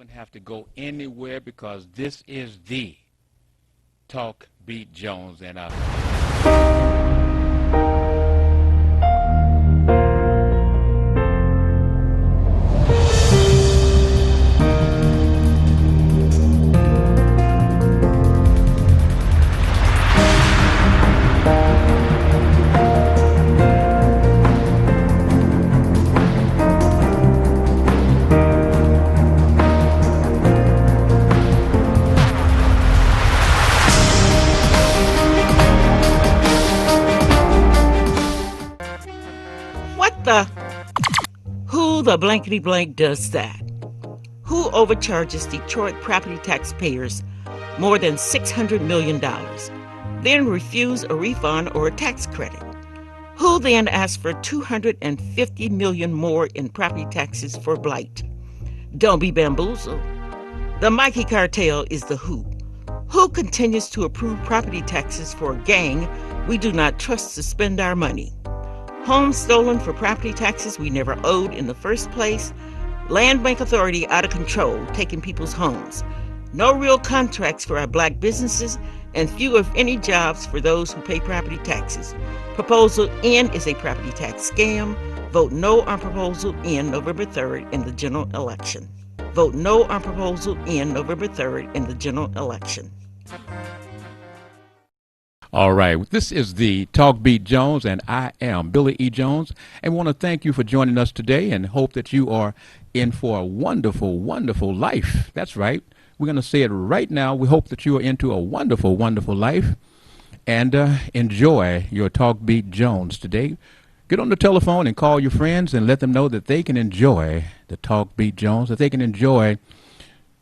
even have to go anywhere because this is the Talk Beat Jones and What the? Who the blankety blank does that? Who overcharges Detroit property taxpayers more than $600 million, then refuse a refund or a tax credit? Who then asks for $250 million more in property taxes for blight? Don't be bamboozled. The Mikey cartel is the who. Who continues to approve property taxes for a gang we do not trust to spend our money? Homes stolen for property taxes we never owed in the first place. Land Bank Authority out of control, taking people's homes. No real contracts for our black businesses, and few if any jobs for those who pay property taxes. Proposal N is a property tax scam. Vote no on Proposal N November 3rd in the general election. Vote no on Proposal N November 3rd in the general election. all right, this is the Talk Beat Jones, and I am Billy E. Jones, and want to thank you for joining us today and hope that you are in for a wonderful, wonderful life. That's right. We're going to say it right now. We hope that you are into a wonderful, wonderful life and enjoy your Talk Beat Jones today. Get on the telephone and call your friends and let them know that they can enjoy the Talk Beat Jones, that they can enjoy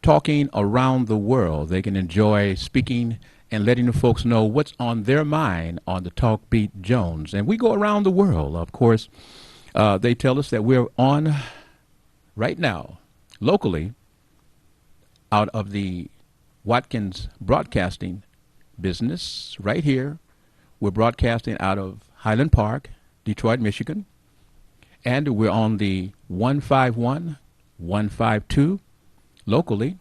talking around the world. They can enjoy speaking and letting the folks know what's on their mind on the Talk Beat Jones. And we go around the world, of course. They tell us that we're on right now, locally, out of the Watkins Broadcasting business, right here. We're broadcasting out of Highland Park, Detroit, Michigan. And we're on the 151, 152 locally.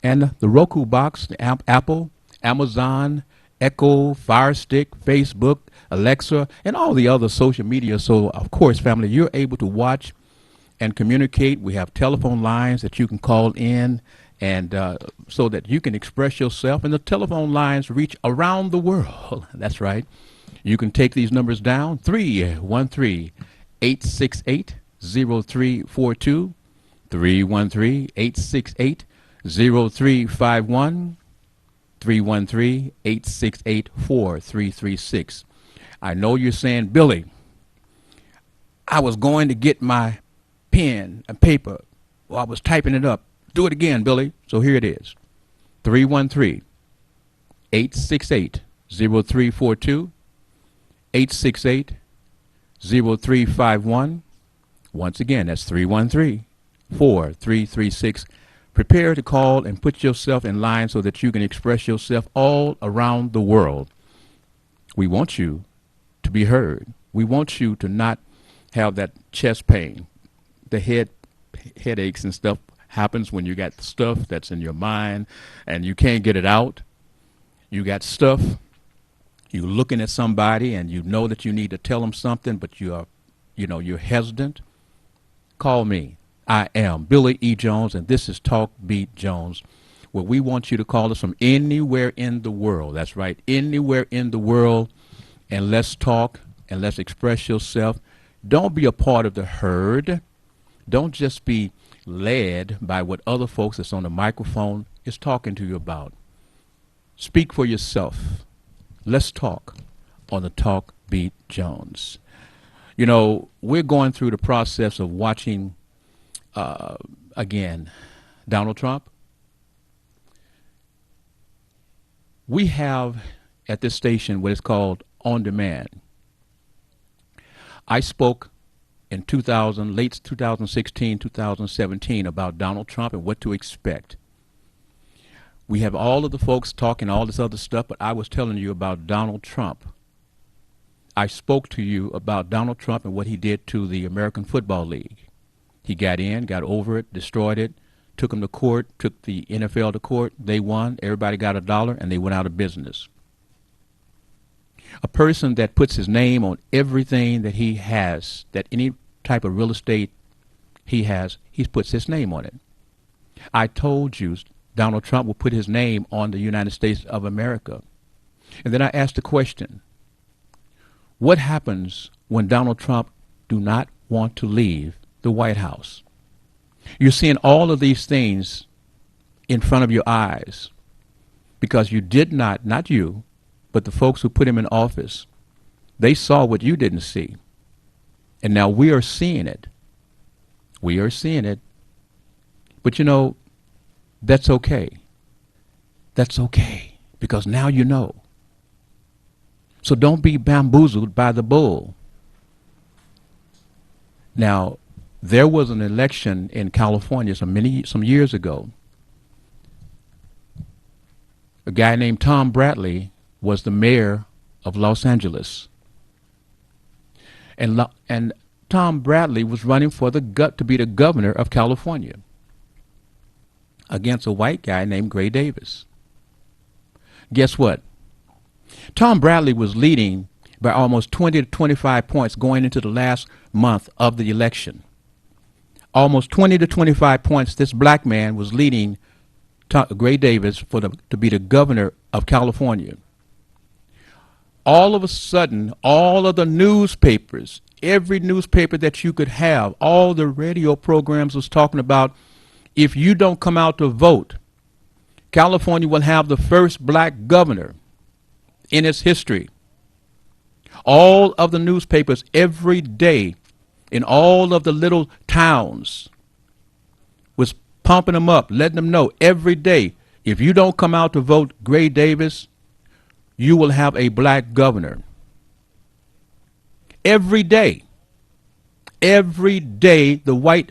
And the Roku box, the Apple, Amazon, Echo, Fire Stick, Facebook, Alexa, and all the other social media. So, of course, family, you're able to watch and communicate. We have telephone lines that you can call in and so that you can express yourself. And the telephone lines reach around the world. That's right. You can take these numbers down, 313-868-0342, 313-868-0351, 313-868-4336. I know you're saying, Billy, I was going to get my pen and paper. Well, I was typing it up. Do it again, Billy. So here it is. 313-868-0342, 868-0351. Once again, that's 313-4336. Prepare to call and put yourself in line so that you can express yourself all around the world. We want you to be heard. We want you to not have that chest pain. The headaches and stuff happens when you got stuff that's in your mind and you can't get it out. You got stuff. You're looking at somebody and you know that you need to tell them something, but you're hesitant. Call me. I am Billy E. Jones, and this is Talk Beat Jones, where we want you to call us from anywhere in the world. That's right, anywhere in the world, and let's talk and let's express yourself. Don't be a part of the herd. Don't just be led by what other folks that's on the microphone is talking to you about. Speak for yourself. Let's talk on the Talk Beat Jones. You know, we're going through the process of watching again, Donald Trump. We have at this station what is called On Demand. I spoke in late 2016, 2017 about Donald Trump and what to expect. We have all of the folks talking all this other stuff, but I was telling you about Donald Trump. I spoke to you about Donald Trump and what he did to the American Football League. He got in, got over it, destroyed it, took them to court, took the NFL to court. They won. Everybody got $1, and they went out of business. A person that puts his name on everything that he has, that any type of real estate he has, he puts his name on it. I told you Donald Trump will put his name on the United States of America. And then I asked the question, what happens when Donald Trump do not want to leave the White House? You're seeing all of these things in front of your eyes because you did not you, but the folks who put him in office, they saw what you didn't see. And now we are seeing it. We are seeing it. But you know, that's okay. That's okay, because now you know. So don't be bamboozled by the bull. Now, there was an election in California some years ago. A guy named Tom Bradley was the mayor of Los Angeles. And Tom Bradley was running for to be the governor of California against a white guy named Gray Davis. Guess what? Tom Bradley was leading by almost 20 to 25 points going into the last month of the election. Almost 20 to 25 points, this black man was leading Gray Davis to be the governor of California. All of a sudden, all of the newspapers, every newspaper that you could have, all the radio programs was talking about, if you don't come out to vote, California will have the first black governor in its history. All of the newspapers every day in all of the little towns was pumping them up, letting them know every day, if you don't come out to vote Gray Davis, you will have a black governor. Every day, the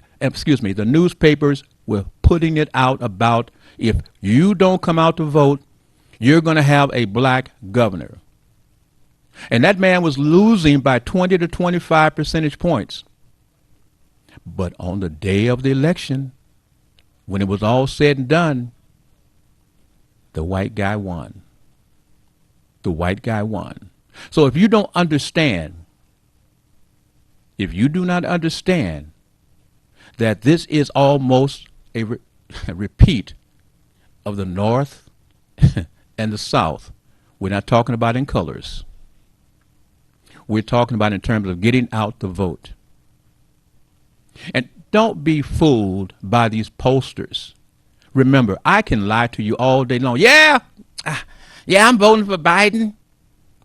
newspapers were putting it out about, if you don't come out to vote, you're going to have a black governor. And that man was losing by 20 to 25 percentage points. But on the day of the election, when it was all said and done, the white guy won. The white guy won. So if you don't understand, if you do not understand that this is almost a repeat of the North and the South, we're not talking about in colors. We're talking about in terms of getting out the vote. And don't be fooled by these posters. Remember, I can lie to you all day long. Yeah, I'm voting for Biden.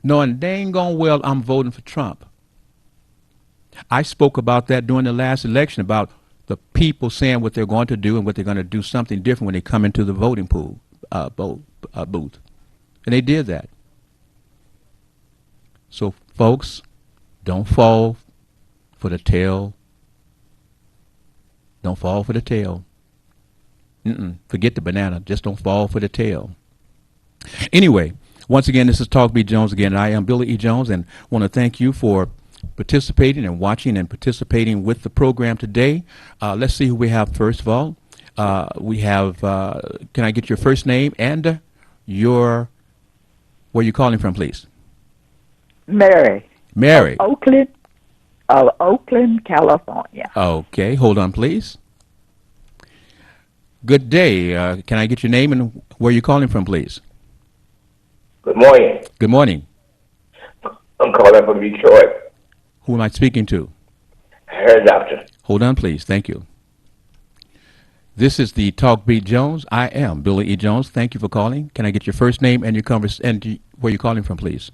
Knowing dang gone well I'm voting for Trump. I spoke about that during the last election, about the people saying what they're going to do and what they're going to do something different when they come into the voting booth. And they did that. So, folks, don't fall for the tail. Don't fall for the tail. Forget the banana. Just don't fall for the tail. Anyway, once again, this is Talk B. Jones again. I am Billy E. Jones, and want to thank you for participating and watching and participating with the program today. Let's see who we have first of all. We have, can I get your first name and where you calling from, please? Mary. Mary. Oakland, California. Okay, hold on, please. Good day. Can I get your name and where you calling from, please? Good morning. Good morning. I'm calling from Detroit. Who am I speaking to? Hair doctor. Hold on, please. Thank you. This is the Talk Beat Jones. I am Billy E. Jones. Thank you for calling. Can I get your first name and and where you're calling from, please?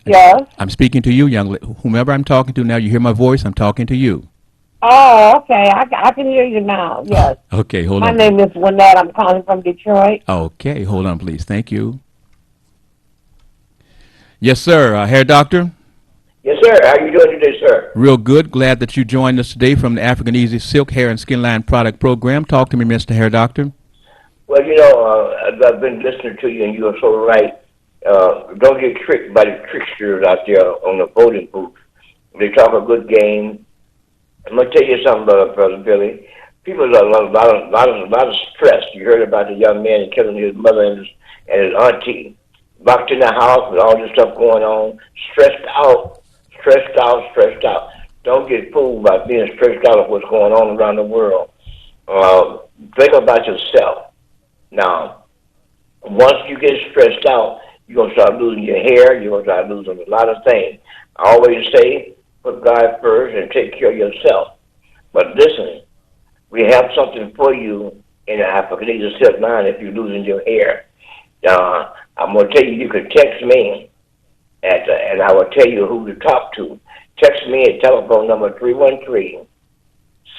Yes. I'm speaking to you, young lady. Whomever I'm talking to now, you hear my voice. I'm talking to you. Oh, okay. I can hear you now. Yes. Okay, hold My on. My name is Wynette. I'm calling from Detroit. Okay, hold on, please. Thank you. Yes, sir. Hair doctor? Yes, sir. How you doing today, sir? Real good. Glad that you joined us today from the African Easy Silk Hair and Skin Line Product Program. Talk to me, Mr. Hair Doctor. Well, you know, I've been listening to you, and you are so right. Don't get tricked by the tricksters out there on the voting booth. They talk a good game. I'm going to tell you something, Brother Billy. people are a lot of stress. You heard about the young man killing his mother and his auntie, locked in the house with all this stuff going on, stressed out, stressed out, stressed out. Don't get fooled by being stressed out of what's going on around the world. Think about yourself. Now, once you get stressed out, you're going to start losing your hair. You're going to start losing a lot of things. I always say, put God first and take care of yourself. But listen, we have something for you in the African Silk Line if you're losing your hair. I'm going to tell you, you can text me, and I will tell you who to talk to. Text me at telephone number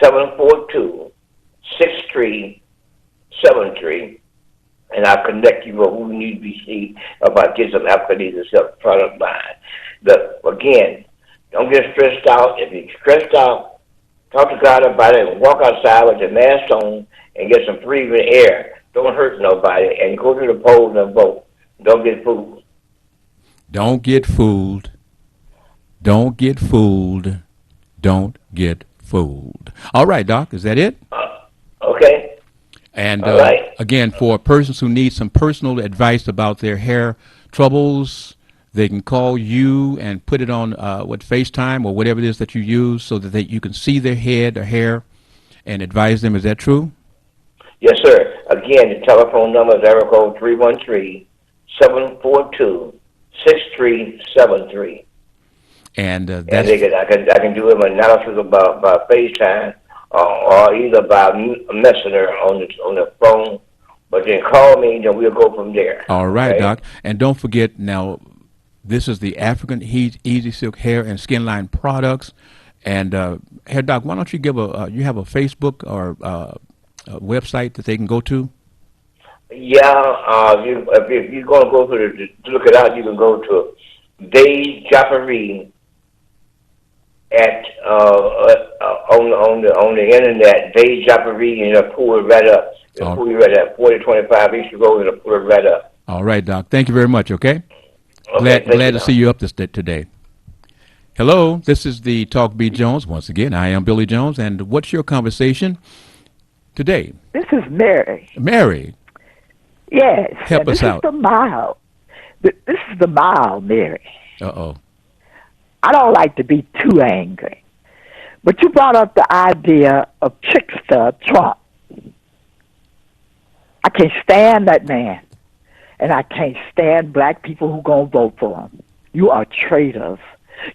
313-742-6373, and I'll connect you with who you need to be seen about getting some African Silk product line. Look, again, don't get stressed out. If you're stressed out, talk to God about it and walk outside with your mask on and get some breathing air. Don't hurt nobody and go to the polls and vote. Don't get fooled. Don't get fooled. Don't get fooled. Don't get fooled. All right, Doc, is that it? Okay. And All right. again, for persons who need some personal advice about their hair troubles, they can call you and put it on FaceTime or whatever it is that you use so that you can see their head or hair and advise them. Is that true? Yes, sir. Again, the telephone number is area code 313-742-6373. And And that's I can do an analysis by FaceTime or either by messenger on the phone. But then call me, then we'll go from there. all right, Okay? Doc. And don't forget now, this is the African Easy Silk Hair and Skin Line products. And Hair Doc, why don't you give you have a Facebook or a website that they can go to? Yeah, if you're going to go to look it out, you can go to Dave Jaffery at on the internet. Dave Jaffery, and it'll pull it right up. It'll pull you right up. 4025 East Road, it'll pull it right up. All right, Doc. Thank you very much. Okay. Okay, Glad to see you up today. Hello, this is the Talk B. Jones. Once again, I am Billy Jones, and what's your conversation today? This is Mary. Mary, Yes. Help us out. This is the mild. This is the mild, Mary. uh-oh. I don't like to be too angry, but you brought up the idea of trickster Trump. I can't stand that man, and I can't stand black people who gonna vote for him. You are traitors.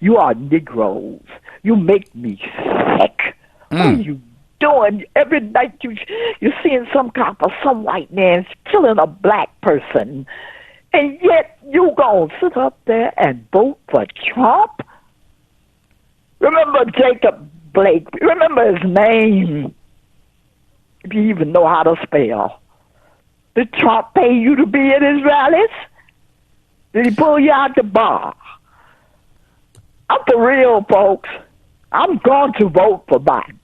You are Negroes. You make me sick. What are you doing? Every night you're seeing some cop or some white man killing a black person, and yet you gonna sit up there and vote for Trump? Remember Jacob Blake. Remember his name, if you even know how to spell. Did Trump pay you to be at his rallies? Did he pull you out the bar? I'm for real, folks. I'm going to vote for Biden,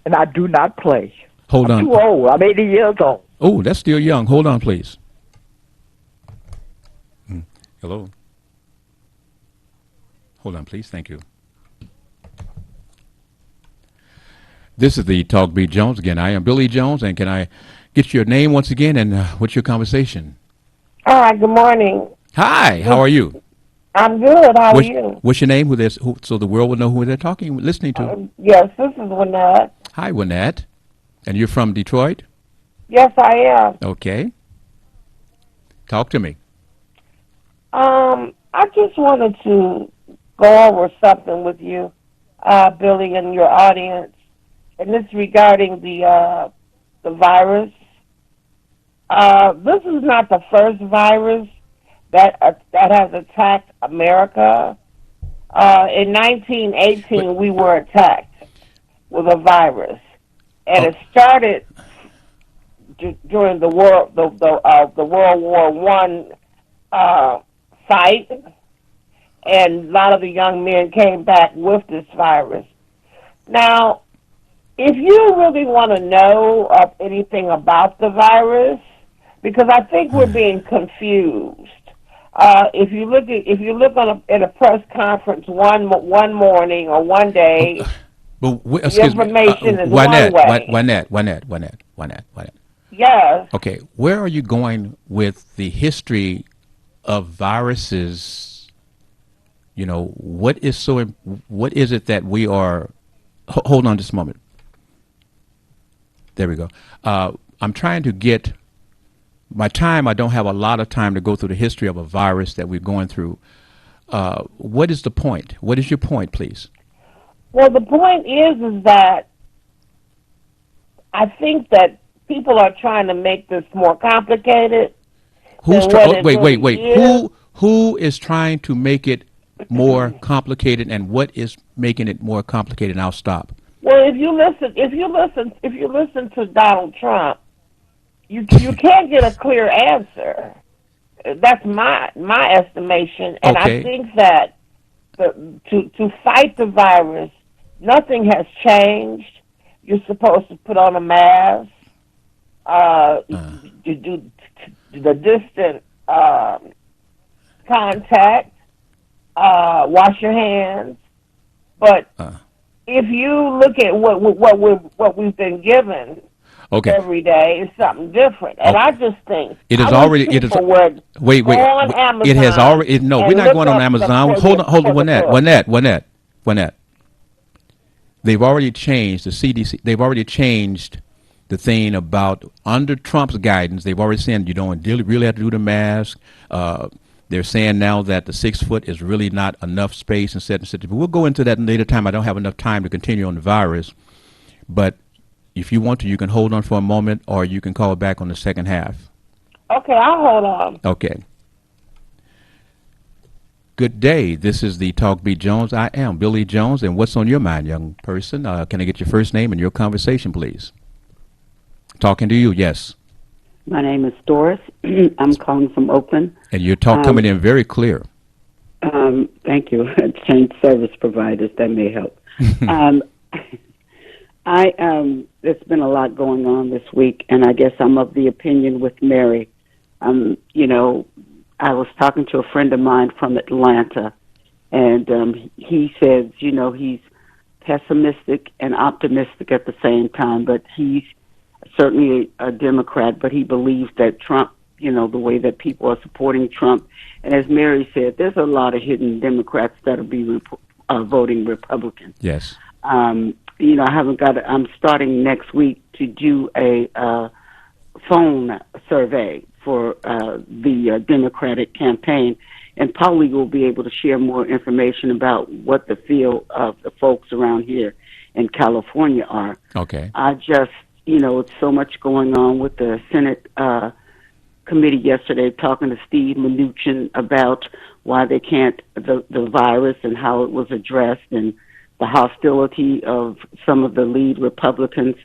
and I do not play. Hold I'm on. too old. I'm 80 years old. Oh, that's still young. Hold on, please. Hello. Hold on, please. Thank you. This is the Talk B. Jones. Again, I am Billy Jones, and can I get your name once again, and what's your conversation? All right, good morning. Hi, how are you? I'm good. How are you? What's your name? So the world will know who they're listening to. Yes, this is Lynette. Hi, Winnette. And you're from Detroit? Yes, I am. Okay. Talk to me. I just wanted to go over something with you, Billy, and your audience, and this regarding the virus. This is not the first virus that has attacked America. In 1918, we were attacked with a virus, and it started during the World War I fight, and a lot of the young men came back with this virus. Now, if you really want to know anything about the virus, because I think we're being confused. If you look at a press conference one morning or one day, But The excuse me, information is one Juanette, way. Juanette. Yes. Okay, where are you going with the history of viruses? You know, what is it that we are? Hold on just a moment. There we go. I'm trying to get my time. I don't have a lot of time to go through the history of a virus that we're going through. What is the point? What is your point, please? Well, the point is that I think that people are trying to make this more complicated Who's than what oh, it wait, really wait. is. Who is trying to make it more complicated, and what is making it more complicated? And I'll stop. Well, if you listen to Donald Trump, you can't get a clear answer. That's my estimation, and I Okay. think that to fight the virus, nothing has changed. You're supposed to put on a mask, to do the distant contact, wash your hands. But if you look at what we've been given Okay. every day, it's something different. And I just think It is I wish already. It is. people would Wait. go on Amazon. It has already. No, we're and not look going on up Amazon. for Hold the- on. Hold for on. the book. Juanette. They've already changed the CDC. They've already changed the thing about under Trump's guidance. They've already said you don't really have to do the mask. They're saying now that the 6 foot is really not enough space and set. But we'll go into that in later time. I don't have enough time to continue on the virus. But if you want to, you can hold on for a moment, or you can call back on the second half. Okay, I'll hold on. Okay. Good day. This is the Talk Beat Jones. I am Billy Jones. And what's on your mind, young person? Can I get your first name and your conversation, please? Talking to you, yes. My name is Doris. I'm calling from Oakland. And your talk coming in very clear. Thank you. Changed service providers. That may help. There's been a lot going on this week, and I guess I'm of the opinion with Mary. I was talking to a friend of mine from Atlanta, and he says, he's pessimistic and optimistic at the same time, but he's certainly a Democrat, but he believes that Trump, the way that people are supporting Trump, and as Mary said, there's a lot of hidden Democrats that'll be voting Republican. Yes. I'm starting next week to do a phone survey for the Democratic campaign, and probably will be able to share more information about what the feel of the folks around here in California are. Okay. I just, it's so much going on with the Senate committee yesterday, talking to Steve Mnuchin about why they can't, the virus and how it was addressed, and the hostility of some of the lead Republicans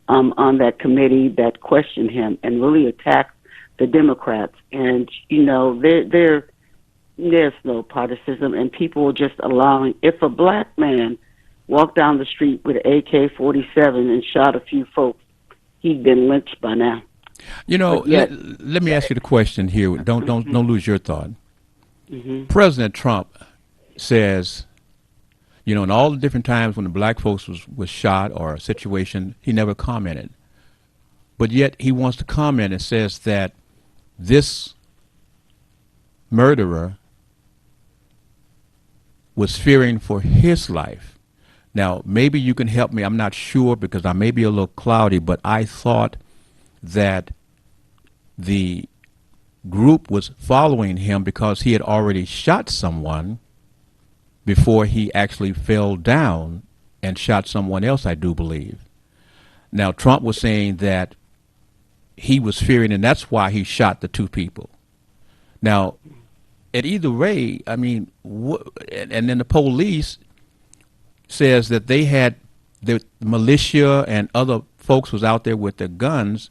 on that committee that questioned him and really attacked the Democrats. And, there's no partisanship, and people are just allowing, if a black man walked down the street with an AK-47 and shot a few folks, he'd been lynched by now. Let me ask you the question here. Don't lose your thought. President Trump says, in all the different times when the black folks was shot or a situation, he never commented. But yet he wants to comment and says that this murderer was fearing for his life. Now, maybe you can help me. I'm not sure because I may be a little cloudy, but I thought that the group was following him because he had already shot someone before he actually fell down and shot someone else, I do believe. Now, Trump was saying that he was fearing, and that's why he shot the two people. Now, at either rate, and then the police says that they had the militia and other folks was out there with their guns,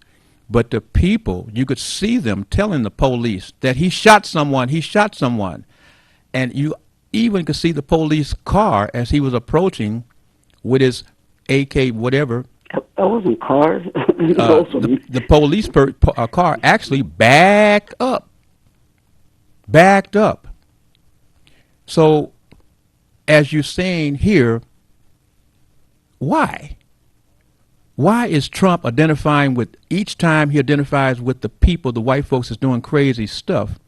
but the people, you could see them telling the police that he shot someone, and you even could see the police car as he was approaching with his AK whatever. That wasn't cars. The police car actually backed up. So, as you're saying here, Why? Why is Trump identifying with, each time he identifies with the people, the white folks is doing crazy stuff,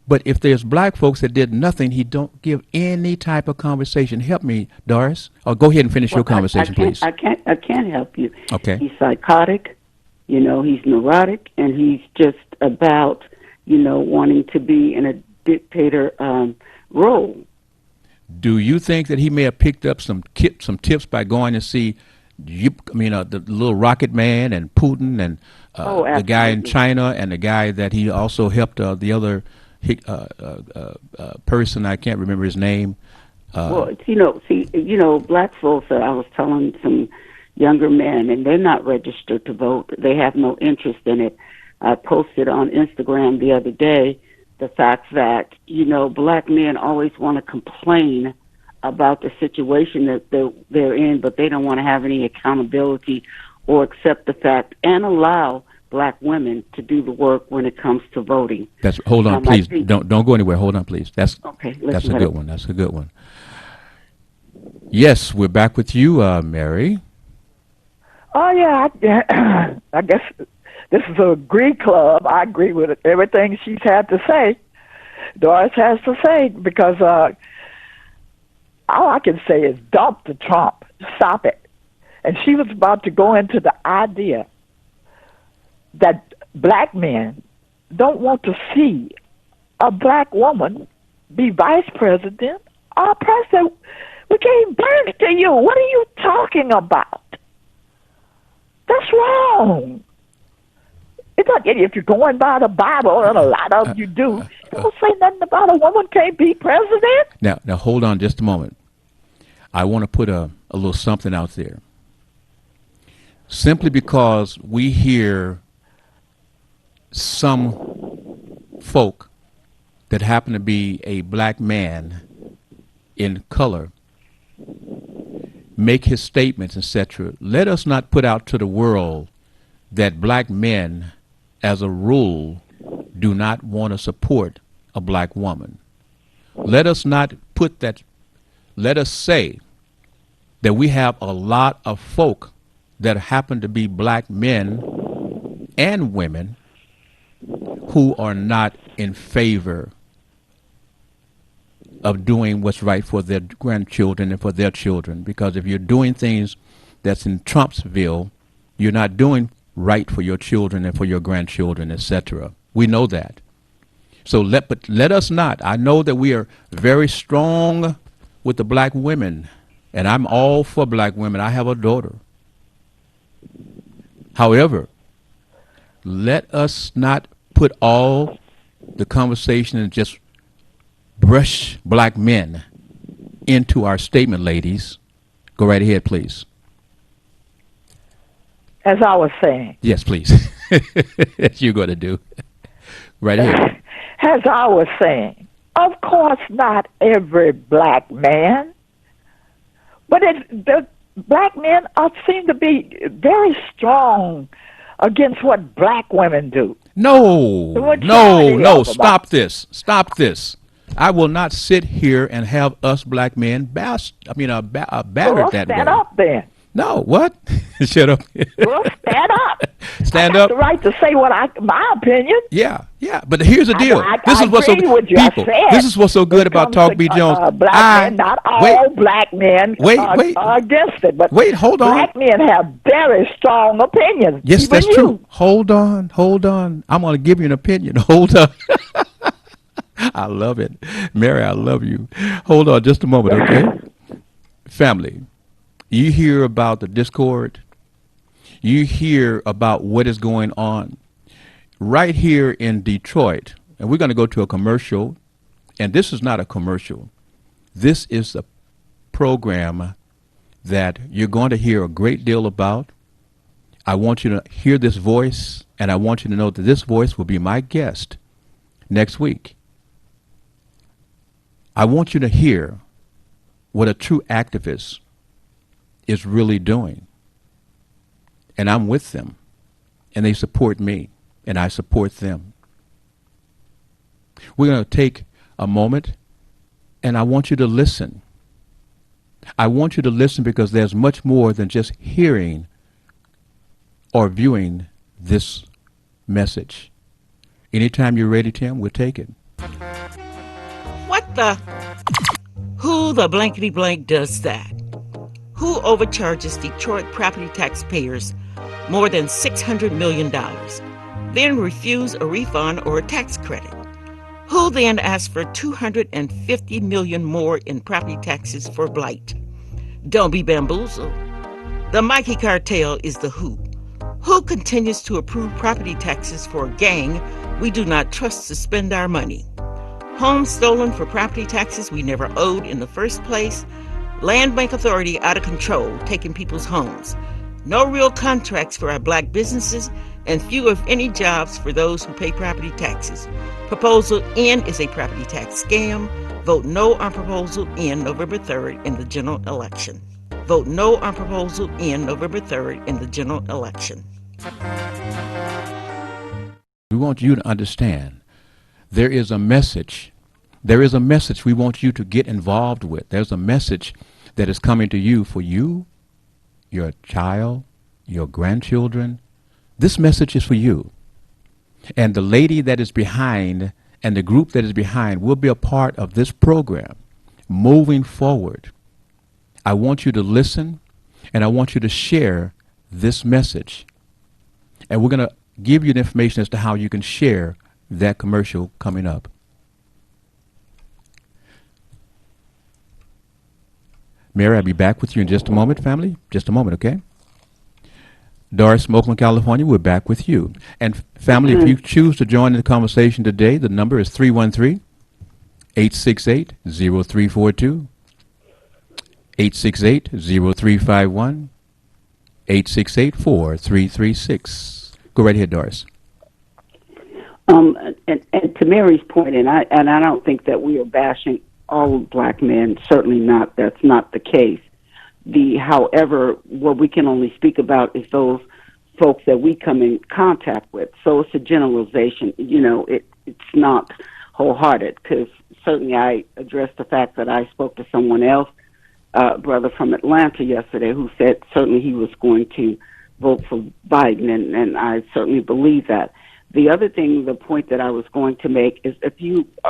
but if there's black folks that did nothing, he don't give any type of conversation? Help me, Doris. Or go ahead and finish your conversation, please. I can't help you. Okay. He's psychotic, he's neurotic, and he's just about, wanting to be in a dictator role. Do you think that he may have picked up some tips by going to see, the little Rocket Man and Putin and the guy in China and the guy that he also helped, the other person, I can't remember his name. Black folks, I was telling some younger men, and they're not registered to vote. They have no interest in it. I posted on Instagram the other day the fact that, black men always want to complain about the situation that they're in, but they don't want to have any accountability or accept the fact and allow black women to do the work when it comes to voting. Hold on, please. Don't go anywhere. Hold on, please. That's a good one. That's a good one. Yes, we're back with you, Mary. Oh, yeah. I guess this is a Greek club. I agree with everything she's had to say. Doris has to say, because all I can say is dump the Trump. Stop it. And she was about to go into the idea that black men don't want to see a black woman be vice president or president. We gave birth to you. What are you talking about? That's wrong. It's not, if you're going by the Bible, and a lot of you do, it don't say nothing about a woman can't be president. Now hold on just a moment. I want to put a little something out there. Simply because we hear some folk that happen to be a black man in color make his statements, etc., let us not put out to the world that black men, as a rule, do not want to support a black woman. Let us not put that. Let us say that we have a lot of folk that happen to be black men and women who are not in favor of doing what's right for their grandchildren and for their children. Because if you're doing things that's in Trumpsville, you're not doing right for your children and for your grandchildren, etc. We know that. So let us not. I know that we are very strong with the black women, and I'm all for black women. I have a daughter. However, let us not put all the conversation and just brush black men into our statement, ladies. Go right ahead, please. As I was saying. Yes, please. That's you're going to do. Right ahead. As I was saying, of course not every black man, but the black men seem to be very strong against what black women do. No, stop this. Stop this. I will not sit here and have us black men battered that way. Stand up then. No, what? Shut up. Well, stand up. Stand I have up. the right to say my opinion. Yeah. But here's the deal. This is what's so with you. people. This is what's so good about Talk B. Jones. Black men, not all black men are against it, but hold on. Black men have very strong opinions. Yes, that's true. Hold on. I'm going to give you an opinion. Hold on. I love it. Mary, I love you. Hold on just a moment, okay? Family. You hear about the discord. You hear about what is going on right here in Detroit. And we're going to go to a commercial. And this is not a commercial. This is a program that you're going to hear a great deal about. I want you to hear this voice, and I want you to know that this voice will be my guest next week. I want you to hear what a true activist is really doing. And I'm with them. And they support me. And I support them. We're going to take a moment, and I want you to listen. I want you to listen because there's much more than just hearing or viewing this message. Anytime you're ready, Tim, we'll take it. What the? Who the blankety blank does that? Who overcharges Detroit property taxpayers more than $600 million, then refuse a refund or a tax credit? Who then asks for $250 million more in property taxes for blight? Don't be bamboozled. The Mikey cartel is the who. Who continues to approve property taxes for a gang we do not trust to spend our money? Homes stolen for property taxes we never owed in the first place. Land Bank Authority out of control, taking people's homes. No real contracts for our black businesses, and few if any jobs for those who pay property taxes. Proposal N is a property tax scam. Vote no on Proposal N November 3rd in the general election. Vote no on Proposal N November 3rd in the general election. We want you to understand there is a message. There is a message we want you to get involved with. There's a message that is coming to you for you, your child, your grandchildren. This message is for you. And the lady that is behind and the group that is behind will be a part of this program moving forward. I want you to listen and I want you to share this message. And we're going to give you the information as to how you can share that commercial coming up. Mary, I'll be back with you in just a moment, family. Just a moment, okay? Doris from Oakland, California, we're back with you. And family, if you choose to join in the conversation today, the number is 313-868-0342, 868-0351, 868-4336. Go right ahead, Doris. And to Mary's point, and I don't think that we are bashing all black men. Certainly not. That's not the case. However, what we can only speak about is those folks that we come in contact with. So it's a generalization. It's not wholehearted, because certainly I addressed the fact that I spoke to someone else, brother from Atlanta yesterday, who said certainly he was going to vote for Biden, and I certainly believe that. The other thing, the point that I was going to make is if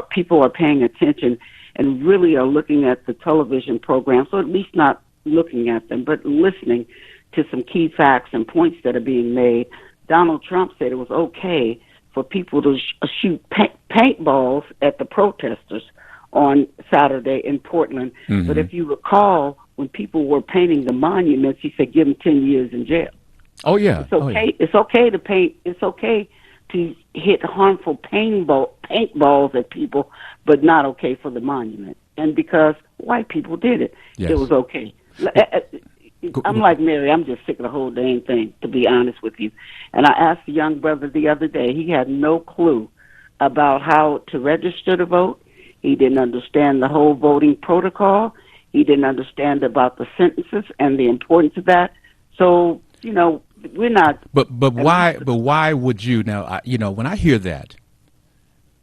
people are paying attention and really are looking at the television programs, or at least not looking at them, but listening to some key facts and points that are being made. Donald Trump said it was okay for people to shoot paintballs at the protesters on Saturday in Portland. Mm-hmm. But if you recall, when people were painting the monuments, he said give them 10 years in jail. Oh, yeah. It's okay. Oh, yeah. It's okay to paint. It's okay to hit harmful paintballs at people, but not okay for the monument. And because white people did it, yes, it was okay. I'm like Mary. I'm just sick of the whole dang thing, to be honest with you. And I asked the young brother the other day. He had no clue about how to register to vote. He didn't understand the whole voting protocol. He didn't understand about the sentences and the importance of that. So, we're not. But why would you now? When I hear that,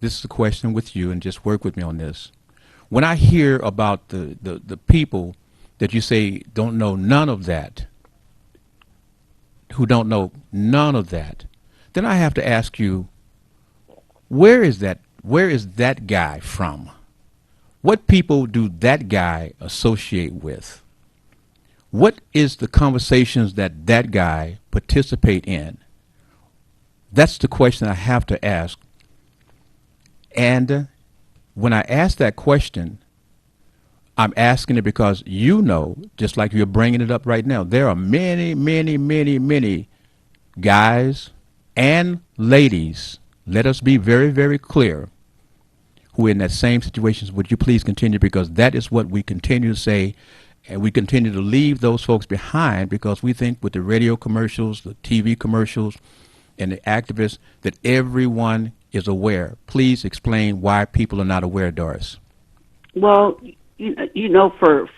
this is a question with you, and just work with me on this. When I hear about the people that you say don't know none of that, who don't know none of that, then I have to ask you, where is that guy from? What people do that guy associate with? What is the conversations that guy participate in? That's the question I have to ask. And when I ask that question, I'm asking it because just like you're bringing it up right now, there are many, many, many, many guys and ladies, let us be very, very clear, who are in that same situation. Would you please continue? Because that is what we continue to say, and we continue to leave those folks behind because we think with the radio commercials, the TV commercials, and the activists that everyone is aware. Please explain why people are not aware, Doris. Well,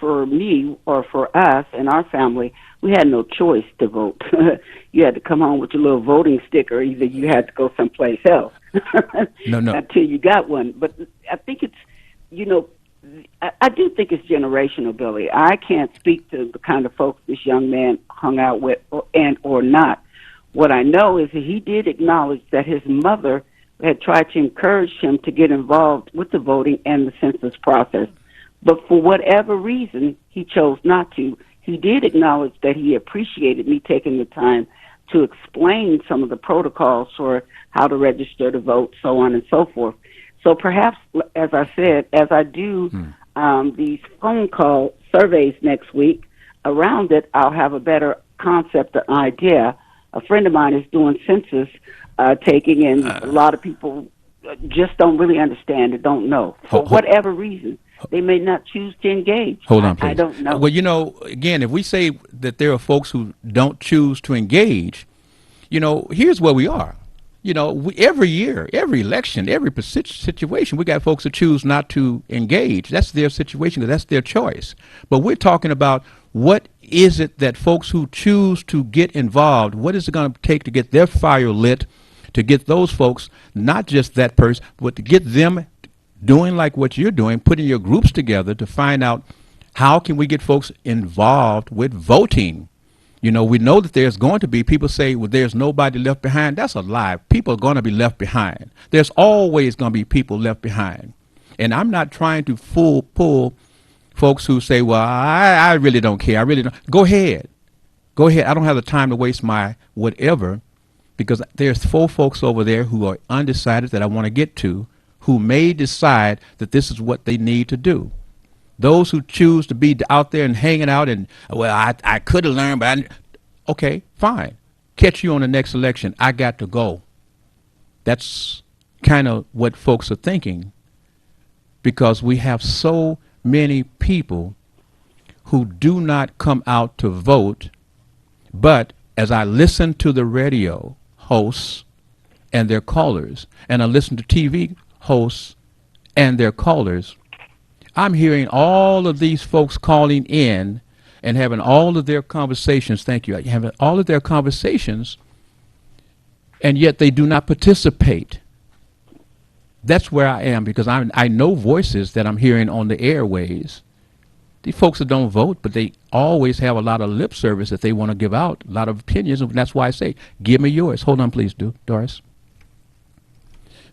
for me or for us and our family, we had no choice to vote. You had to come home with your little voting sticker. Either you had to go someplace else. No. Until you got one. But I think it's, I do think it's generational, Billy. I can't speak to the kind of folks this young man hung out with or not. What I know is that he did acknowledge that his mother had tried to encourage him to get involved with the voting and the census process. But for whatever reason, he chose not to. He did acknowledge that he appreciated me taking the time to explain some of the protocols for how to register to vote, so on and so forth. So perhaps, as I said, as I do these phone call surveys next week, around it, I'll have a better concept or idea. A friend of mine is doing census taking, and a lot of people just don't really understand it, don't know. For whatever reason, they may not choose to engage. Hold on, please. I don't know. Well, again, if we say that there are folks who don't choose to engage, here's where we are. Every year, every election, every situation, we got folks who choose not to engage. That's their situation, that's their choice. But we're talking about what is it that folks who choose to get involved, what is it going to take to get their fire lit, to get those folks, not just that person, but to get them doing like what you're doing, putting your groups together to find out how can we get folks involved with voting. We know that there's going to be people say, well, there's nobody left behind. That's a lie. People are going to be left behind. There's always going to be people left behind. And I'm not trying to pull folks who say, well, I really don't care. I really don't. Go ahead. Go ahead. I don't have the time to waste my whatever, because there's 4 folks over there who are undecided that I want to get to, who may decide that this is what they need to do. Those who choose to be out there and hanging out and, well, I could have learned, but okay, fine. Catch you on the next election. I got to go. That's kind of what folks are thinking, because we have so many people who do not come out to vote. But as I listen to the radio hosts and their callers, and I listen to TV hosts and their callers, I'm hearing all of these folks calling in and having all of their conversations. Thank you. Having all of their conversations, and yet they do not participate. That's where I am, because I know voices that I'm hearing on the airways. These folks that don't vote, but they always have a lot of lip service that they want to give out, a lot of opinions, and that's why I say, give me yours. Hold on, please, Doris.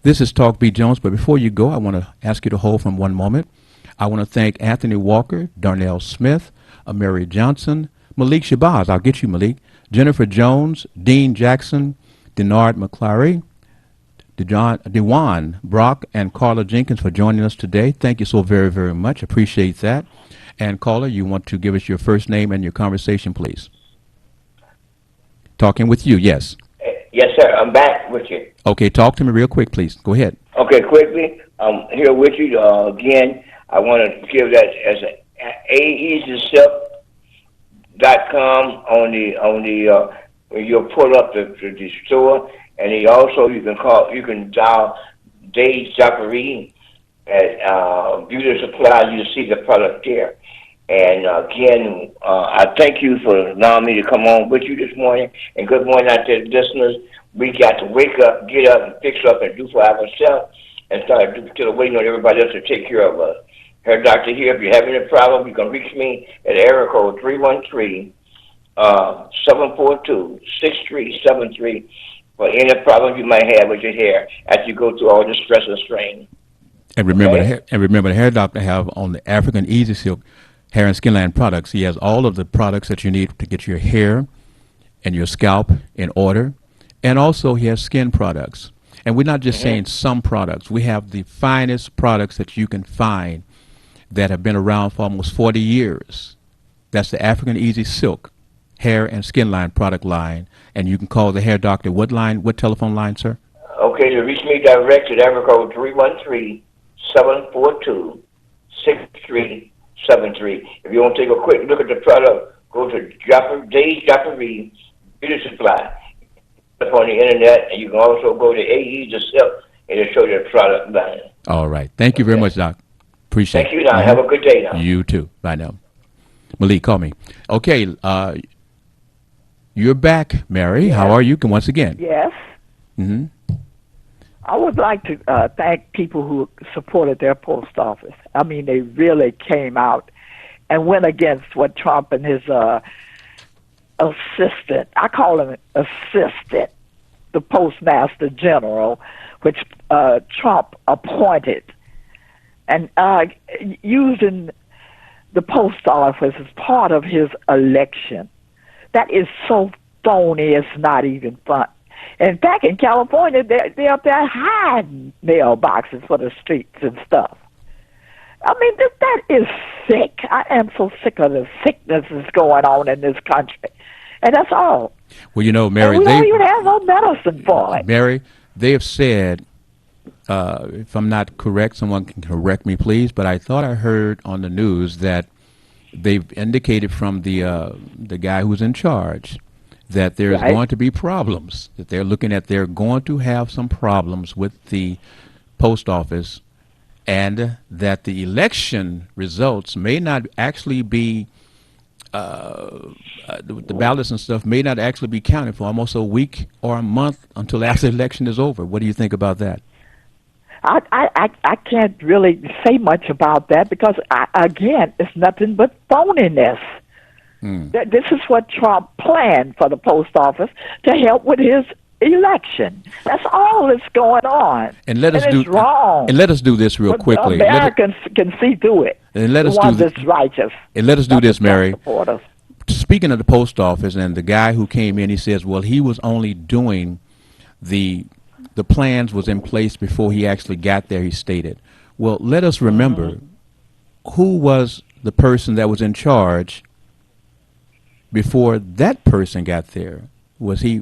This is Talk B. Jones, but before you go, I want to ask you to hold for one moment. I want to thank Anthony Walker, Darnell Smith, Mary Johnson, Malik Shabazz. I'll get you, Malik. Jennifer Jones, Dean Jackson, Denard McClary, Dewan Brock, and Carla Jenkins for joining us today. Thank you so very, very much. Appreciate that. And Carla, you want to give us your first name and your conversation, please? Talking with you, yes. Yes, sir. I'm back with you. Okay, talk to me real quick, please. Go ahead. Okay, quickly. I'm here with you again. I want to give that as aeasyself.com on the when you'll pull up the store, and you can dial Dave Zachary at Beauty Supply. You'll see the product there. And again, I thank you for allowing me to come on with you this morning. And good morning out there, listeners. We got to wake up, get up, and fix up and do for ourselves, and start instead of waiting on everybody else to take care of us. Hair Doctor here. If you're having a problem, you can reach me at area code 313-742-6373 for any problem you might have with your hair after you go through all the stress and strain. And remember, the Hair Doctor have on the African Easy Silk hair and skin line products. He has all of the products that you need to get your hair and your scalp in order, and also he has skin products. And we're not just saying some products. We have the finest products that you can find that have been around for almost 40 years. That's the African Easy Silk hair and skin line product line. And you can call the Hair Doctor. What telephone line, sir? Okay, to reach me direct at area code 313-742-6373. If you want to take a quick look at the product, go to Dave's Jaffery Beauty Supply up on the internet, and you can also go to AE Self and it'll show you the product line. All right. Thank you very much, Doc. Appreciate it. Thank you, now. Have a good day now. You too. Bye now. Malik, call me. Okay. You're back, Mary. Yes. How are you? Once again. Yes. Mm-hmm. I would like to thank people who supported their post office. I mean, they really came out and went against what Trump and his assistant, I call him assistant, the postmaster general, which Trump appointed, and using the post office as part of his election. That is so phony, it's not even fun. In fact, in California, they're up there hiding mailboxes for the streets and stuff. I mean, that is sick. I am so sick of the sickness that's going on in this country. And that's all. Well, you know, Mary, and we don't even have no medicine for it. Mary, they have said, if I'm not correct, someone can correct me, please, but I thought I heard on the news that they've indicated from the guy who's in charge that there's going to be problems, that they're going to have some problems with the post office, and that the election results may not actually be, the ballots and stuff may not actually be counted for almost a week or a month until after the election is over. What do you think about that? I can't really say much about that because, again, it's nothing but phoniness. This is what Trump planned for the post office to help with his election. That's all that's going on. And let us do wrong. And let us do this real quickly. Americans can see through it. And let us do that's righteous. And let us do this, Mary. Supporters. Speaking of the post office, and the guy who came in, he says, well, he was only doing the plans was in place before he actually got there, he stated. Well, let us remember who was the person that was in charge before that person got there. Was he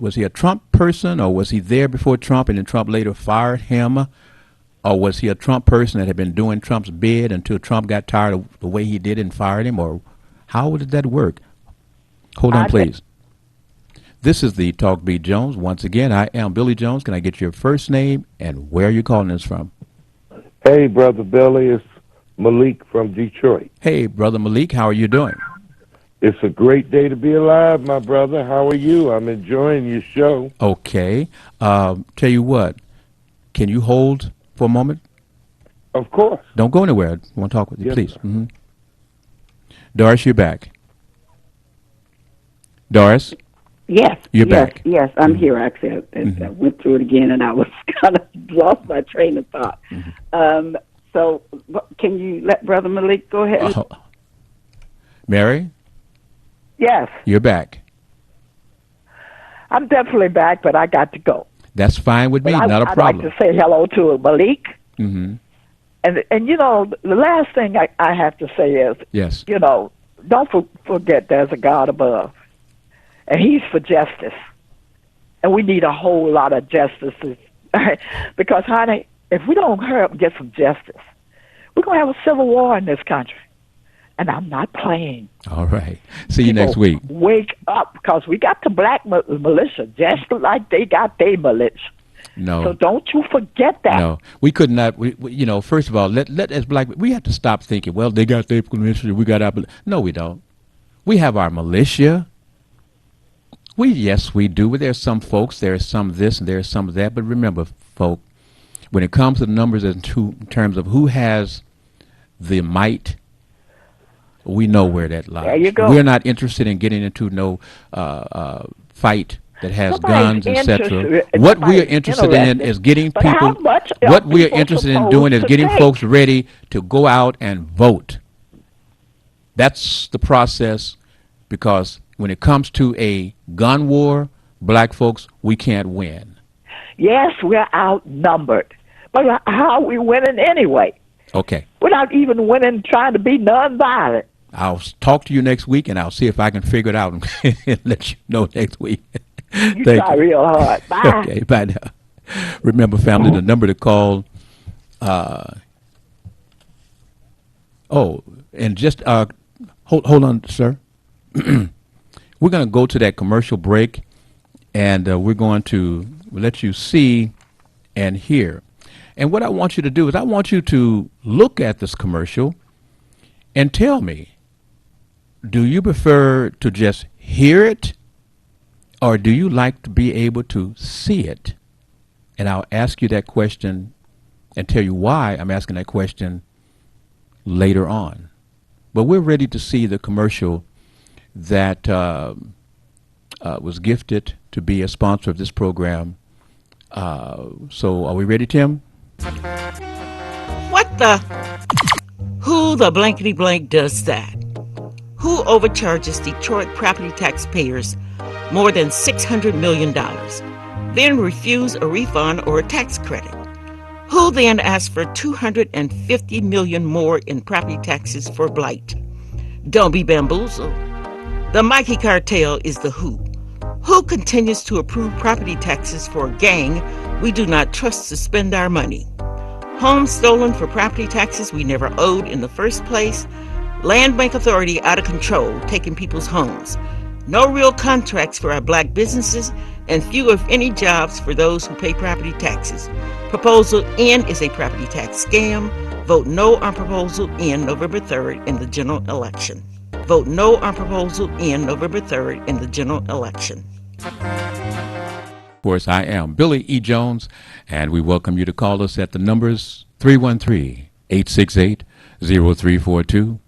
a Trump person, or was he there before Trump and then Trump later fired him? Or was he a Trump person that had been doing Trump's bid until Trump got tired of the way he did it and fired him? Or how did that work? Hold on, please. This is the Talk Beat Jones. Once again, I am Billy Jones. Can I get your first name and where are you calling us from? Hey, Brother Billy. It's Malik from Detroit. Hey, Brother Malik. How are you doing? It's a great day to be alive, my brother. How are you? I'm enjoying your show. Okay. Tell you what. Can you hold for a moment? Of course. Don't go anywhere. I want to talk with you, Yes, please. sir. Doris, you're back. Doris? Yes. You're back. Yes, I'm here. Actually, I went through it again, and I was kind of lost my train of thought. So, can you let Brother Malik go ahead? Mary? Yes. You're back. I'm definitely back, but I got to go. That's fine with me. Not a problem. I'd like to say hello to Malik. Mm-hmm. And you know, the last thing I have to say is, yes, you know, don't forget there's a God above, and He's for justice, and we need a whole lot of justices, because honey, if we don't hurry up and get some justice, we're gonna have a civil war in this country, and I'm not playing. All right. See you next week. Wake up, because we got the black militia just like they got their militia. No. So don't you forget that. No, we could not. We you know, first of all, let as black, we have to stop thinking, well, they got their militia, we got our. No, we don't. We have our militia. Yes, we do. But there's some folks, there's some this and there's some that. But remember, folk, when it comes to the numbers in terms of who has the might, we know where that lies. There you go. We're not interested in getting into no fight that has guns, etc. What we are interested in is getting people. What we are interested in doing is getting folks ready to go out and vote. That's the process, because when it comes to a gun war, black folks, we can't win. Yes, we're outnumbered, but how are we winning anyway? Okay. Without even winning, trying to be nonviolent. I'll talk to you next week, and I'll see if I can figure it out and let you know next week. You try real hard. Bye. Okay, bye now. Remember, family, the number to call. And just hold on, sir. We're going to go to that commercial break, and we're going to let you see and hear. And what I want you to do is I want you to look at this commercial and tell me, do you prefer to just hear it, or do you like to be able to see it And I'll ask you that question and tell you why I'm asking that question later on. But we're ready to see the commercial that was gifted to be a sponsor of this program. So are we ready, Tim? What the? Who the blankety blank does that? Who overcharges Detroit property taxpayers more than $600 million, then refuse a refund or a tax credit? Who then asks for $250 million more in property taxes for blight? Don't be bamboozled. The Mikey cartel is the who. Who continues to approve property taxes for a gang we do not trust to spend our money? Homes stolen for property taxes we never owed in the first place. Land Bank Authority out of control, taking people's homes. No real contracts for our black businesses, and few if any jobs for those who pay property taxes. Proposal N is a property tax scam. Vote no on Proposal N November 3rd in the general election. Vote no on Proposal N November 3rd in the general election. Of course, I am Billy E. Jones, and we welcome you to call us at the numbers 313-868-0342,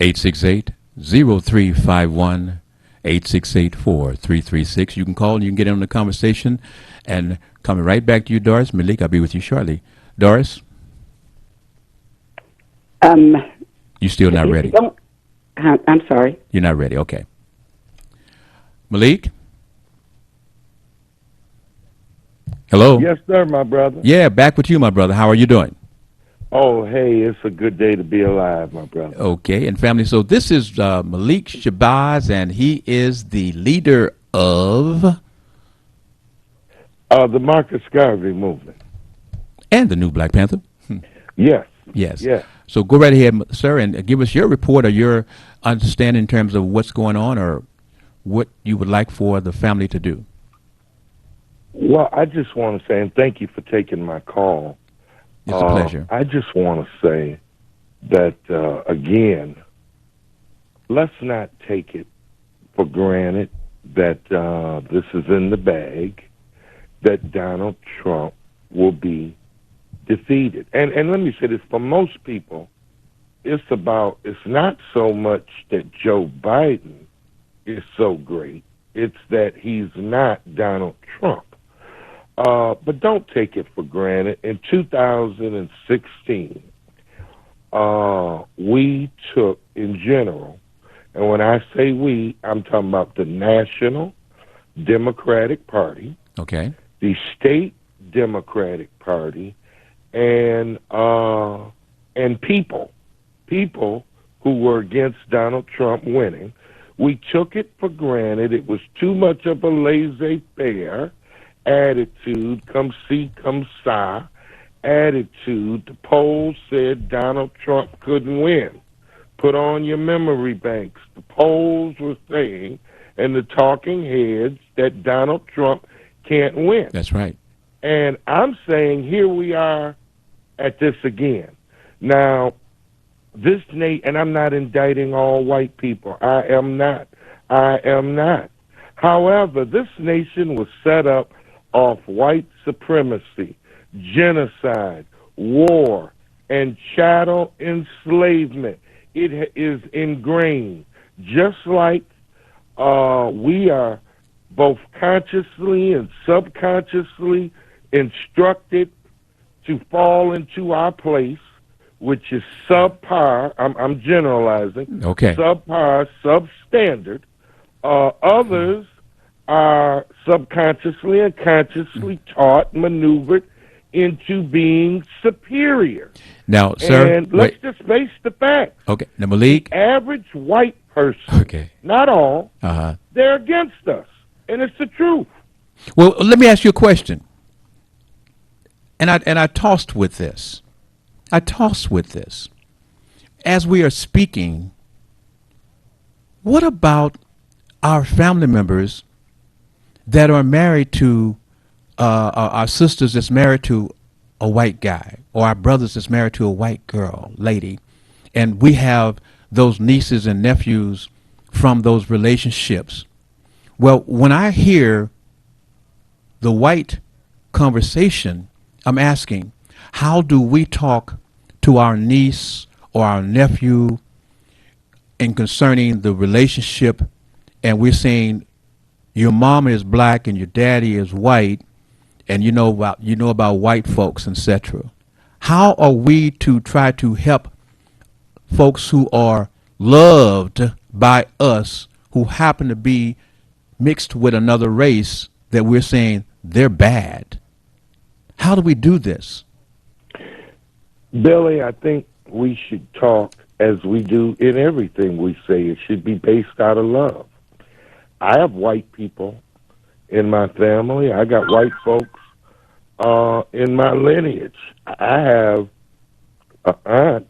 868-0351, 868-4336. You can call and you can get in on the conversation. And coming right back to you, Doris. Malik, I'll be with you shortly. Doris? You still not ready? I'm sorry. You're not ready. Okay. Malik? Hello? Yes, sir, my brother. Yeah, back with you, my brother. How are you doing? Oh, hey, it's a good day to be alive, my brother. Okay, and family, so this is Malik Shabazz, and he is the leader of... the Marcus Garvey movement. And the new Black Panther. Yes. Yes. Yes. So go right ahead, sir, and give us your report or your understanding in terms of what's going on or what you would like for the family to do. Well, I just want to say, and thank you for taking my call. It's a pleasure. I just want to say that, again, let's not take it for granted that this is in the bag, that Donald Trump will be defeated. And let me say this, for most people, it's not so much that Joe Biden is so great, it's that he's not Donald Trump. But don't take it for granted. In 2016, we took, in general, and when I say we, I'm talking about the National Democratic Party, Okay. the State Democratic Party, and people who were against Donald Trump winning. We took it for granted. It was too much of a laissez-faire attitude, come see, come sa attitude. The polls said Donald Trump couldn't win. Put on your memory banks. The polls were saying, and the talking heads, that Donald Trump can't win. That's right. And I'm saying here we are at this again. Now, and I'm not indicting all white people. I am not. However, this nation was set up off white supremacy, genocide, war, and chattel enslavement. It is ingrained, just like we are both consciously and subconsciously instructed to fall into our place, which is subpar. I'm generalizing. Okay. Subpar, substandard. Others are subconsciously and consciously taught, maneuvered into being superior. Now, sir, And let's just face the facts. Okay. Now, Malik. Average white person, Okay. not all, Uh-huh. they're against us. And it's the truth. Well, let me ask you a question. And I tossed with this. As we are speaking, what about our family members that are married to our sisters that's married to a white guy, or our brothers that's married to a white lady, and we have those nieces and nephews from those relationships? Well, when I hear the white conversation, I'm asking, how do we talk to our niece or our nephew in concerning the relationship, and we're saying your mom is black and your daddy is white, and you know about white folks, etc. How are we to try to help folks who are loved by us who happen to be mixed with another race that we're saying they're bad? How do we do this? Billy, I think we should talk as we do in everything we say. It should be based out of love. I have white people in my family. I got white folks in my lineage. I have an aunt.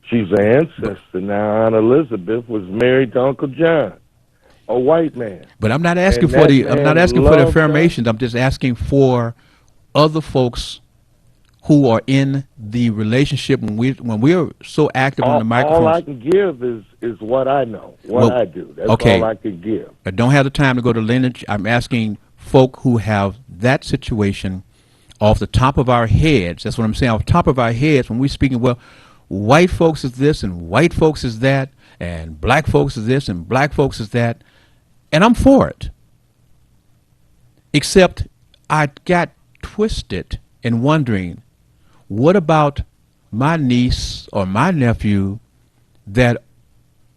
She's an ancestor now. Aunt Elizabeth was married to Uncle John, a white man. But I'm not asking And for that the I'm not man asking for the loved her. affirmations. I'm just asking for other folks who are in the relationship when we're so active on the All I microphones. can give is what I know, what Well, I do. That's okay. all I can give. I don't have the time to go to lineage. I'm asking folk who have that situation off the top of our heads. That's what I'm saying. Off the top of our heads, when we're speaking, well, white folks is this and white folks is that, and black folks is this and black folks is that, and I'm for it. Except I got twisted in wondering, what about my niece or my nephew that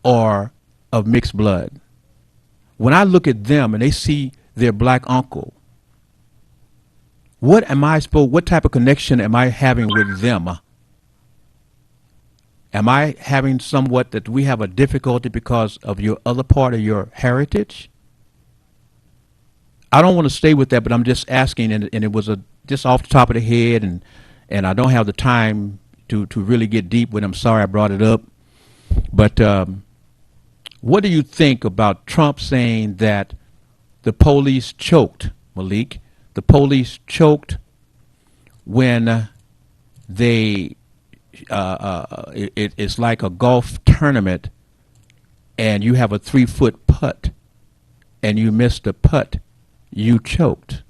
are of mixed blood? When I look at them and they see their black uncle, what type of connection am I having with them? Am I having somewhat that we have a difficulty because of your other part of your heritage? I don't want to stay with that, but I'm just asking, and it was just off the top of the head, and I don't have the time to really get deep with it. I'm sorry I brought it up. But what do you think about Trump saying that the police choked, Malik? The police choked when they, it's like a golf tournament and you have a 3-foot putt and you missed a putt, you choked.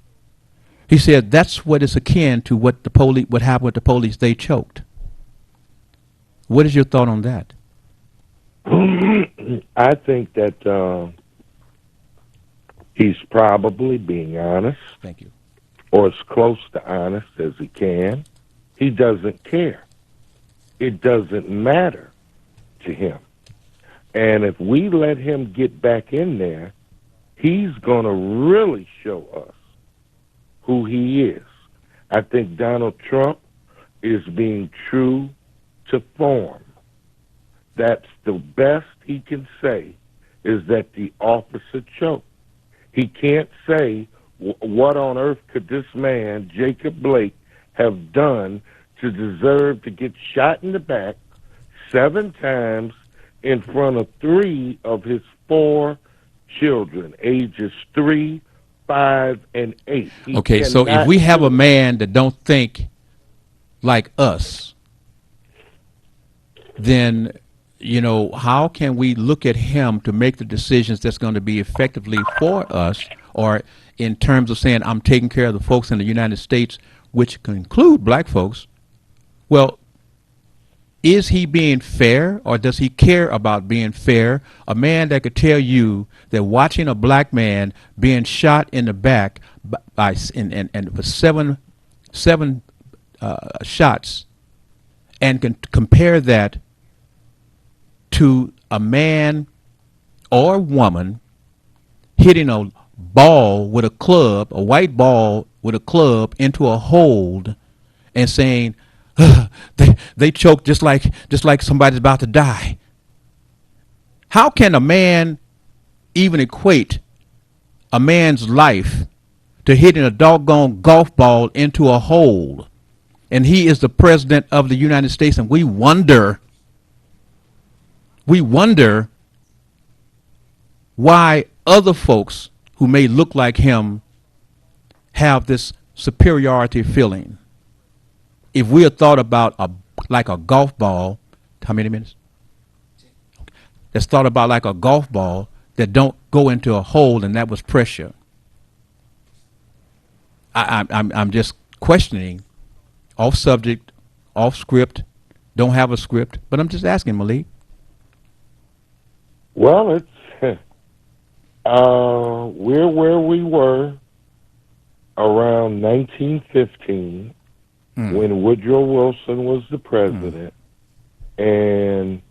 He said that's what is akin to what happened with the police. They choked. What is your thought on that? I think that he's probably being honest, Thank you. or as close to honest as he can. He doesn't care. It doesn't matter to him. And if we let him get back in there, he's going to really show us who he is. I think Donald Trump is being true to form. That's the best he can say, is that the officer choked. He can't say, what on earth could this man, Jacob Blake, have done to deserve to get shot in the back 7 times in front of 3 of his 4 children, ages 3, 5, and 8. He Okay, so if cannot we have do a it. man that don't think like us, then how can we look at him to make the decisions that's going to be effectively for us, or in terms of saying I'm taking care of the folks in the United States, which can include black folks? Well, is he being fair, or does he care about being fair? A man that could tell you that watching a black man being shot in the back by and for seven shots, and can compare that to a man or a woman hitting a ball with a club, a white ball with a club into a hole, and saying, they choked just like somebody's about to die. How can a man even equate a man's life to hitting a doggone golf ball into a hole? And he is the president of the United States, and we wonder why other folks who may look like him have this superiority feeling. If we had thought about like a golf ball, how many minutes? That's thought about like a golf ball that don't go into a hole, and that was pressure. I'm just questioning, off subject, off script, don't have a script, but I'm just asking, Malik. Well, it's we're where we were around 1915 when Woodrow Wilson was the president, and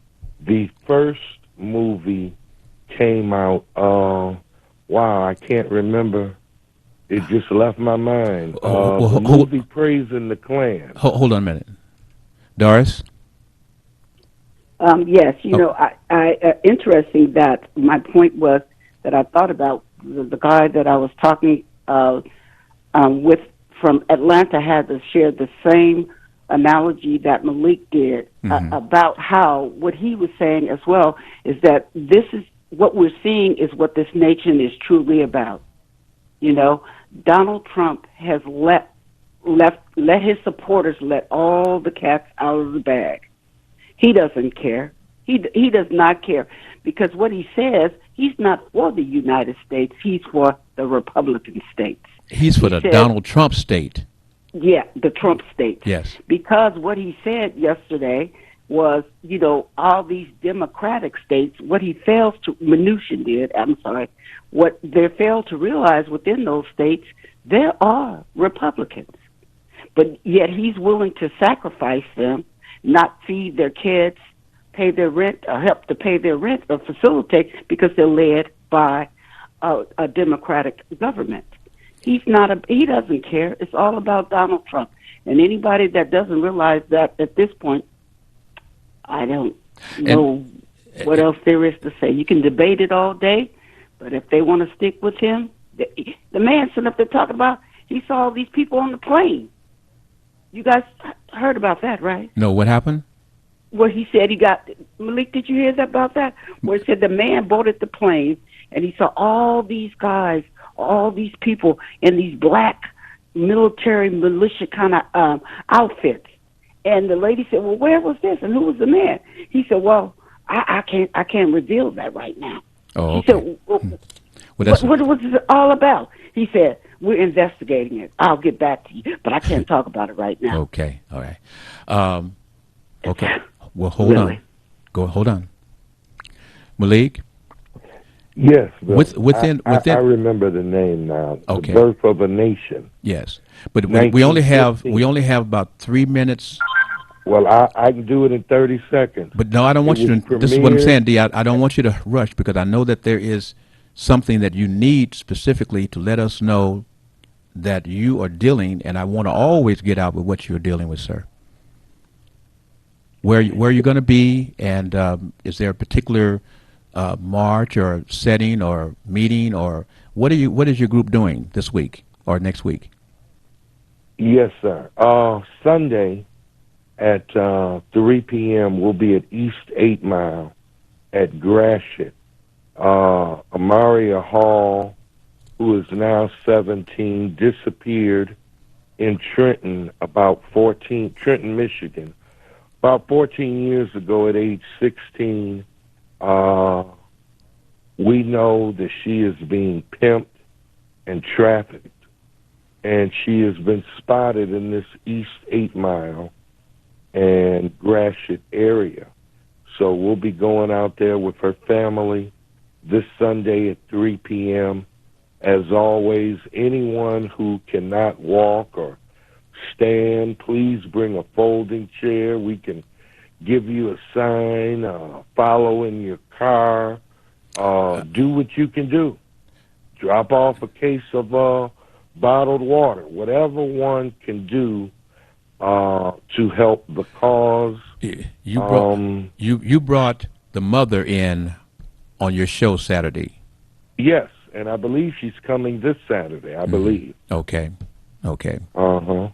the first movie came out. Wow, I can't remember. It just left my mind. The movie Praising the Klan. Hold on a minute. Doris? Yes, interesting that my point was that I thought about the guy that I was talking with from Atlanta had to share the same analogy that Malik did about how what he was saying as well is that this is what we're seeing is what this nation is truly about. Donald Trump has let his supporters let all the cats out of the bag. He doesn't care. He does not care because what he says, he's not for the United States. He's for the Republican states. He's for the Donald Trump state. Yeah, the Trump states. Yes. Because what he said yesterday was, all these Democratic states, what he fails to, Mnuchin did, what they fail to realize within those states, there are Republicans. But yet he's willing to sacrifice them, not feed their kids, pay their rent, or help to pay their rent or facilitate because they're led by a Democratic government. He doesn't care. It's all about Donald Trump. And anybody that doesn't realize that at this point, I don't know what else there is to say. You can debate it all day, but if they want to stick with him, the man sitting up there talking about, he saw all these people on the plane. You guys heard about that, right? No, what happened? Where he said Malik, did you hear about that? Where it said the man boarded the plane and he saw all these guys, all these people in these black military militia kind of outfits. And the lady said, well, where was this? And who was the man? He said, well, I can't reveal that right now. Oh, okay. He said, what was it all about? He said, we're investigating it. I'll get back to you, but I can't talk about it right now. Okay, all right. Okay, well, hold on. Hold on. Malik? Yes. I remember the name now. Okay. The Birth of a Nation. Yes, but we only have about 3 minutes. Well, I can do it in 30 seconds. But no, I don't want you to. This is what I'm saying, D. I don't want you to rush because I know that there is something that you need specifically to let us know that you are dealing, and I want to always get out with what you're dealing with, sir. Where you're going to be, and is there a particular march or setting or meeting, or what is your group doing this week or next week? Yes, sir. Sunday at 3 p.m. we'll be at East 8 Mile at Gratiot. Amaria Hall, who is now 17, disappeared in Trenton, Michigan, about 14 years ago at age 16. We know that she is being pimped and trafficked, and she has been spotted in this East 8 Mile and Gratiot area. So we'll be going out there with her family this Sunday at 3 p.m. As always, anyone who cannot walk or stand, please bring a folding chair. We can give you a sign, follow in your car, do what you can do. Drop off a case of bottled water, whatever one can do to help the cause. You brought the mother in on your show Saturday. Yes, and I believe she's coming this Saturday, I believe. Okay. Uh-huh.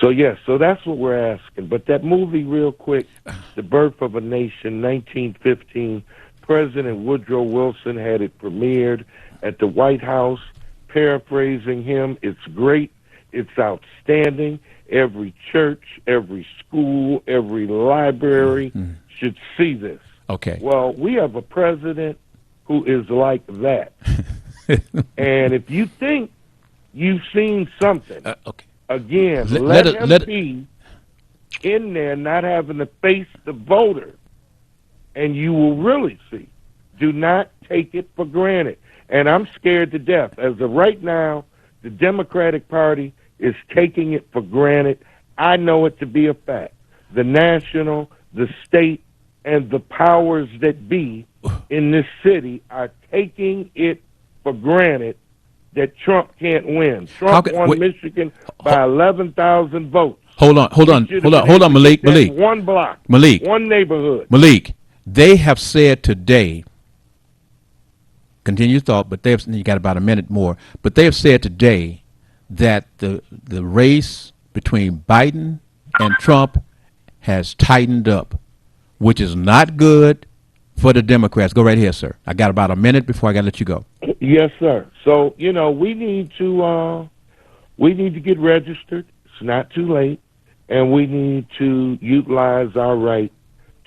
So, yes, so that's what we're asking. But that movie, real quick, The Birth of a Nation, 1915, President Woodrow Wilson had it premiered at the White House. Paraphrasing him, it's great, it's outstanding. Every church, every school, every library should see this. Okay. Well, we have a president who is like that. And if you think You've seen something. Okay. Again, Let him it- be in there, not having to face the voter, and you will really see. Do not take it for granted. And I'm scared to death. As of right now, the Democratic Party is taking it for granted. I know it to be a fact. The national, the state, and the powers that be in this city are taking it for granted that Trump can't win. Trump won Michigan by 11,000 votes. Hold on, Malik. One block, one neighborhood. Malik, they have said today, continue your thought, but you got about a minute more, but they have said today that the race between Biden and Trump has tightened up, which is not good for the Democrats. Go right here, sir. I got about a minute before I got to let you go. Yes, sir. So, we need to get registered. It's not too late. And we need to utilize our right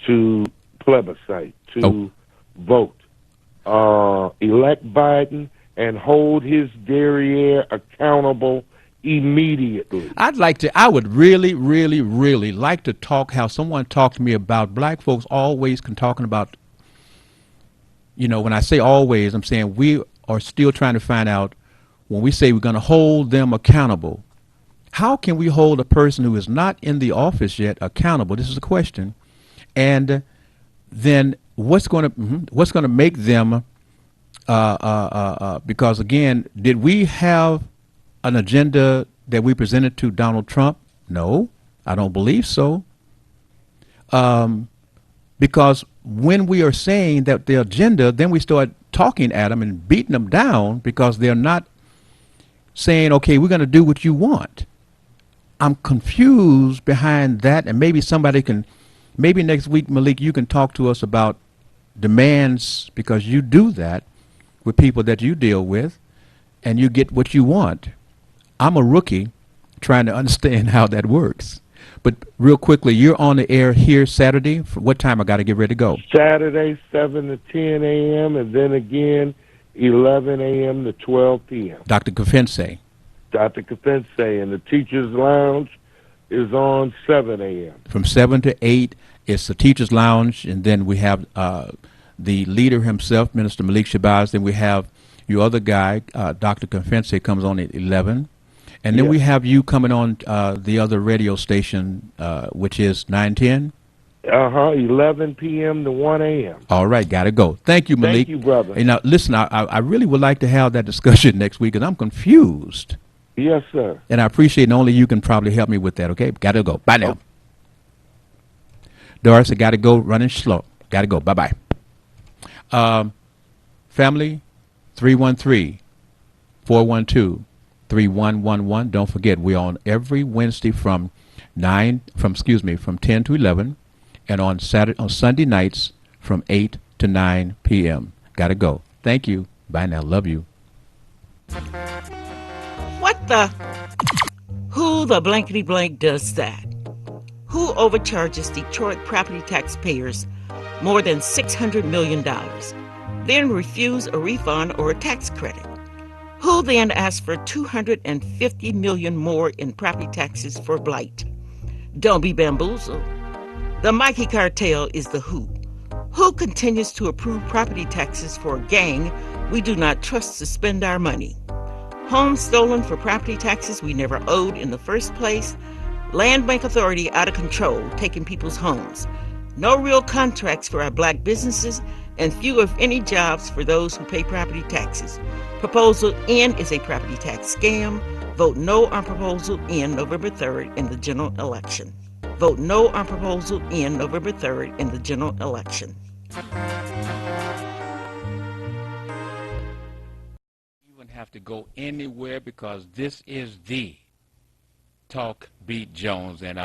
to plebiscite, to vote. Elect Biden and hold his derriere accountable immediately. I would really, really, really like to talk how someone talked to me about black folks always talking about, when I say always, I'm saying we are still trying to find out when we say we're going to hold them accountable. How can we hold a person who is not in the office yet accountable? This is a question. And then what's going to make them, because again, did we have an agenda that we presented to Donald Trump? No, I don't believe so. Because when we are saying that the agenda, then we start talking at them and beating them down because they're not saying, okay, we're going to do what you want. I'm confused behind that, and maybe maybe next week, Malik, you can talk to us about demands, because you do that with people that you deal with, and you get what you want. I'm a rookie trying to understand how that works. But real quickly, you're on the air here Saturday. For what time I got to get ready to go? Saturday, 7 to 10 a.m., and then again, 11 a.m. to 12 p.m. Dr. Kafense. Dr. Kafense, and the Teacher's Lounge is on 7 a.m. From 7 to 8, it's the Teacher's Lounge, and then we have the leader himself, Minister Malik Shabazz. Then we have your other guy, Dr. Kafense, comes on at 11. And then we have you coming on the other radio station, which is 910? 11 p.m. to 1 a.m. All right, got to go. Thank you, Malik. Thank you, brother. Hey, now, listen, I really would like to have that discussion next week, because I'm confused. Yes, sir. And I appreciate, and only you can probably help me with that, okay? Got to go. Bye now. Doris, I got to go, running slow. Got to go. Bye-bye. Family, 313-412-3111. Don't forget, we're on every Wednesday from 10 to 11, and on Sunday nights from 8 to 9 p.m. Got to go. Thank you. Bye now. Love you. What the? Who the blankety blank does that? Who overcharges Detroit property taxpayers more than $600 million, then refuse a refund or a tax credit? Who then asks for $250 million more in property taxes for blight? Don't be bamboozled. The Mikey cartel is the who. Who continues to approve property taxes for a gang we do not trust to spend our money? Homes stolen for property taxes we never owed in the first place. Land Bank Authority out of control, taking people's homes. No real contracts for our black businesses, and few if any jobs for those who pay property taxes. Proposal N is a property tax scam. Vote no on Proposal N November 3rd in the general election. Vote no on Proposal N November 3rd in the general election. You wouldn't have to go anywhere, because this is the Talk Beat Jones, and